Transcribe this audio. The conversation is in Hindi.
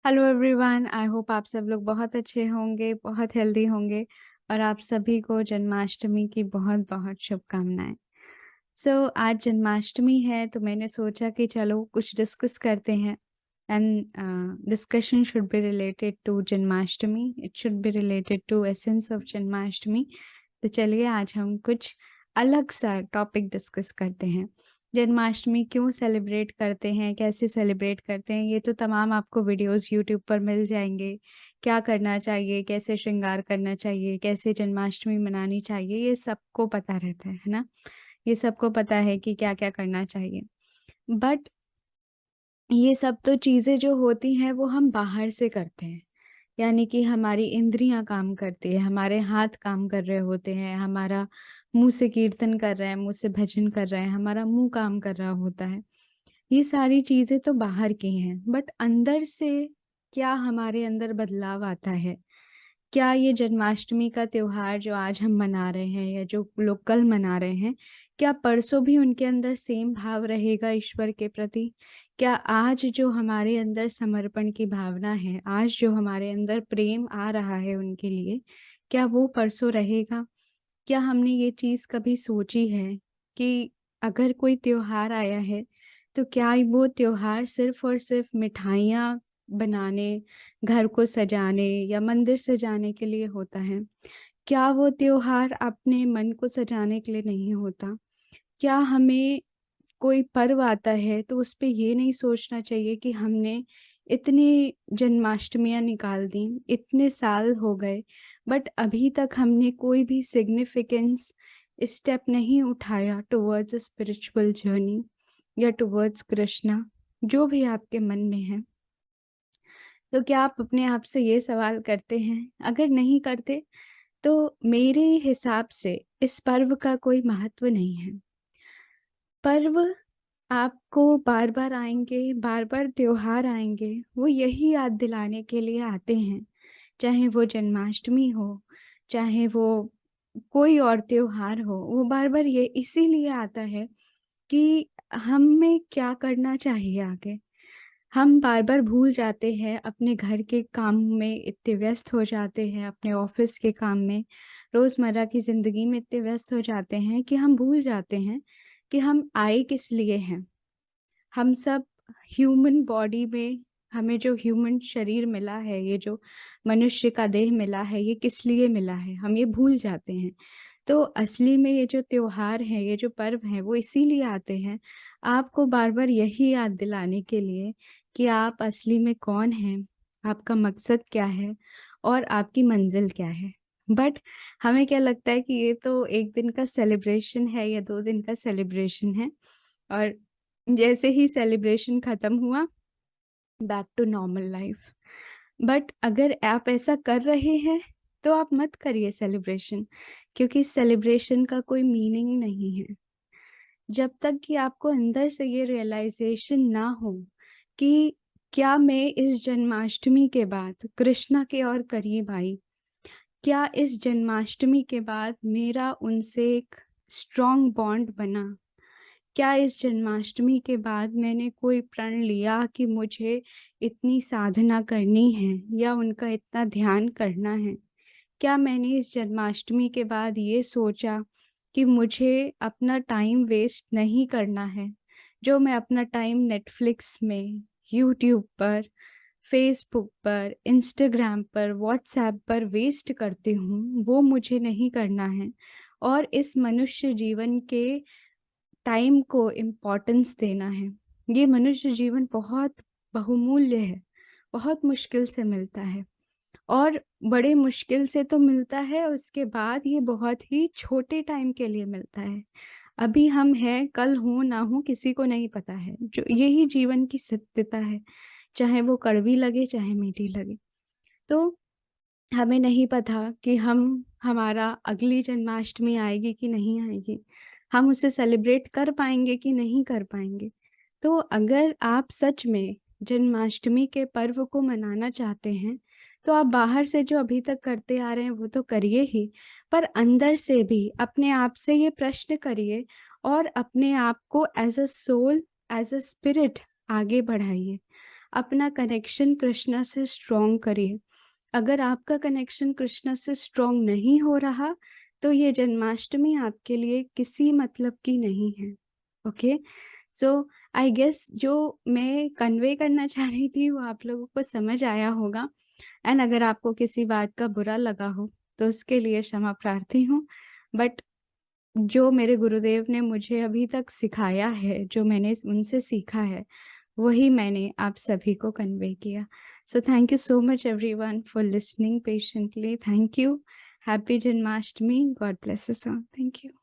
हेलो एवरीवन, आई होप आप सब लोग बहुत अच्छे होंगे, बहुत हेल्दी होंगे और आप सभी को जन्माष्टमी की बहुत बहुत शुभकामनाएं। आज जन्माष्टमी है तो मैंने सोचा कि चलो कुछ डिस्कस करते हैं। And discussion should be related to Janmashtami, it should be related to essence of Janmashtami. तो चलिए आज हम कुछ अलग सा टॉपिक डिस्कस करते हैं। जन्माष्टमी क्यों सेलिब्रेट करते हैं, कैसे सेलिब्रेट करते हैं, ये तो तमाम आपको वीडियोस यूट्यूब पर मिल जाएंगे। क्या करना चाहिए, कैसे श्रृंगार करना चाहिए, कैसे जन्माष्टमी मनानी चाहिए, ये सबको पता रहता है ना। ये सबको पता है कि क्या क्या करना चाहिए। बट ये सब तो चीज़ें जो होती हैं वो हम बाहर से करते हैं, यानी कि हमारी इंद्रियां काम करती है, हमारे हाथ काम कर रहे होते हैं, हमारा मुंह से कीर्तन कर रहे हैं, मुंह से भजन कर रहे हैं, हमारा मुंह काम कर रहा होता है। ये सारी चीजें तो बाहर की हैं, बट अंदर से क्या हमारे अंदर बदलाव आता है? क्या ये जन्माष्टमी का त्योहार जो आज हम मना रहे हैं या जो लोग कल मना रहे हैं, क्या परसों भी उनके अंदर सेम भाव रहेगा ईश्वर के प्रति? क्या आज जो हमारे अंदर समर्पण की भावना है, आज जो हमारे अंदर प्रेम आ रहा है उनके लिए, क्या वो परसों रहेगा? क्या हमने ये चीज कभी सोची है कि अगर कोई त्योहार आया है तो क्या वो त्योहार सिर्फ और सिर्फ मिठाइयाँ बनाने, घर को सजाने या मंदिर सजाने के लिए होता है? क्या वो त्योहार अपने मन को सजाने के लिए नहीं होता? क्या हमें कोई पर्व आता है तो उस पे ये नहीं सोचना चाहिए कि हमने इतनी जन्माष्टमियां निकाल दी, इतने साल हो गए, बट अभी तक हमने कोई भी सिग्निफिकेंस स्टेप नहीं उठाया टुवर्ड्स अ स्पिरिचुअल जर्नी या टुवर्ड्स कृष्णा, जो भी आपके मन में है। तो क्या आप अपने आप से ये सवाल करते हैं? अगर नहीं करते तो मेरे हिसाब से इस पर्व का कोई महत्व नहीं है। पर्व आपको बार बार आएंगे, बार बार त्योहार आएंगे, वो यही याद दिलाने के लिए आते हैं। चाहे वो जन्माष्टमी हो, चाहे वो कोई और त्योहार हो, वो बार बार ये इसीलिए आता है कि हमें क्या करना चाहिए आगे। हम बार बार भूल जाते हैं, अपने घर के काम में इतने व्यस्त हो जाते हैं, अपने ऑफिस के काम में, रोजमर्रा की जिंदगी में इतने व्यस्त हो जाते हैं कि हम भूल जाते हैं कि हम आए किस लिए हैं। हम सब ह्यूमन बॉडी में, हमें जो ह्यूमन शरीर मिला है, ये जो मनुष्य का देह मिला है, ये किस लिए मिला है, हम ये भूल जाते हैं। तो असली में ये जो त्योहार है, ये जो पर्व है, वो इसीलिए आते हैं आपको बार बार यही याद दिलाने के लिए कि आप असली में कौन हैं, आपका मकसद क्या है और आपकी मंजिल क्या है। बट हमें क्या लगता है कि ये तो एक दिन का सेलिब्रेशन है या 2 दिन का सेलिब्रेशन है, और जैसे ही सेलिब्रेशन खत्म हुआ, back to normal life. But अगर आप ऐसा कर रहे हैं तो आप मत करिए सेलिब्रेशन, क्योंकि सेलिब्रेशन का कोई मीनिंग नहीं है जब तक कि आपको अंदर से ये रियलाइजेशन ना हो कि क्या मैं इस जन्माष्टमी के बाद कृष्णा के और करीब आई, क्या इस जन्माष्टमी के बाद मेरा उनसे एक स्ट्रॉन्ग बॉन्ड बना, क्या इस जन्माष्टमी के बाद मैंने कोई प्रण लिया कि मुझे इतनी साधना करनी है या उनका इतना ध्यान करना है, क्या मैंने इस जन्माष्टमी के बाद ये सोचा कि मुझे अपना टाइम वेस्ट नहीं करना है, जो मैं अपना टाइम नेटफ्लिक्स में, यूट्यूब पर, फेसबुक पर, इंस्टाग्राम पर, व्हाट्सएप पर वेस्ट करती हूँ, वो मुझे नहीं करना है। और इस मनुष्य जीवन के टाइम को इम्पोर्टेंस देना है। ये मनुष्य जीवन बहुत बहुमूल्य है, बहुत मुश्किल से मिलता है, और बड़े मुश्किल से तो मिलता है, उसके बाद ये बहुत ही छोटे टाइम के लिए मिलता है। अभी हम हैं, कल हो ना हो किसी को नहीं पता है, जो यही जीवन की सत्यता है, चाहे वो कड़वी लगे चाहे मीठी लगे। तो हमें नहीं पता कि हमारा अगली जन्माष्टमी आएगी कि नहीं आएगी, हम उसे सेलिब्रेट कर पाएंगे कि नहीं कर पाएंगे। तो अगर आप सच में जन्माष्टमी के पर्व को मनाना चाहते हैं तो आप बाहर से जो अभी तक करते आ रहे हैं वो तो करिए ही, पर अंदर से भी अपने आप से ये प्रश्न करिए और अपने आप को as a soul, as a spirit आगे बढ़ाइए। अपना कनेक्शन कृष्ण से स्ट्रॉन्ग करिए। अगर आपका कनेक्शन कृष्ण से स्ट्रॉन्ग नहीं हो रहा, तो ये जन्माष्टमी आपके लिए किसी मतलब की नहीं है। ओके, सो आई गेस जो मैं कन्वे करना चाह रही थी वो आप लोगों को समझ आया होगा। एंड अगर आपको किसी बात का बुरा लगा हो तो उसके लिए क्षमा प्रार्थी हूँ। बट जो मेरे गुरुदेव ने मुझे अभी तक सिखाया है, जो मैंने उनसे सीखा है, वही मैंने आप सभी को कन्वे किया। So thank you so much everyone for listening patiently. Thank you. Happy Janmashtami. God bless us all. Thank you.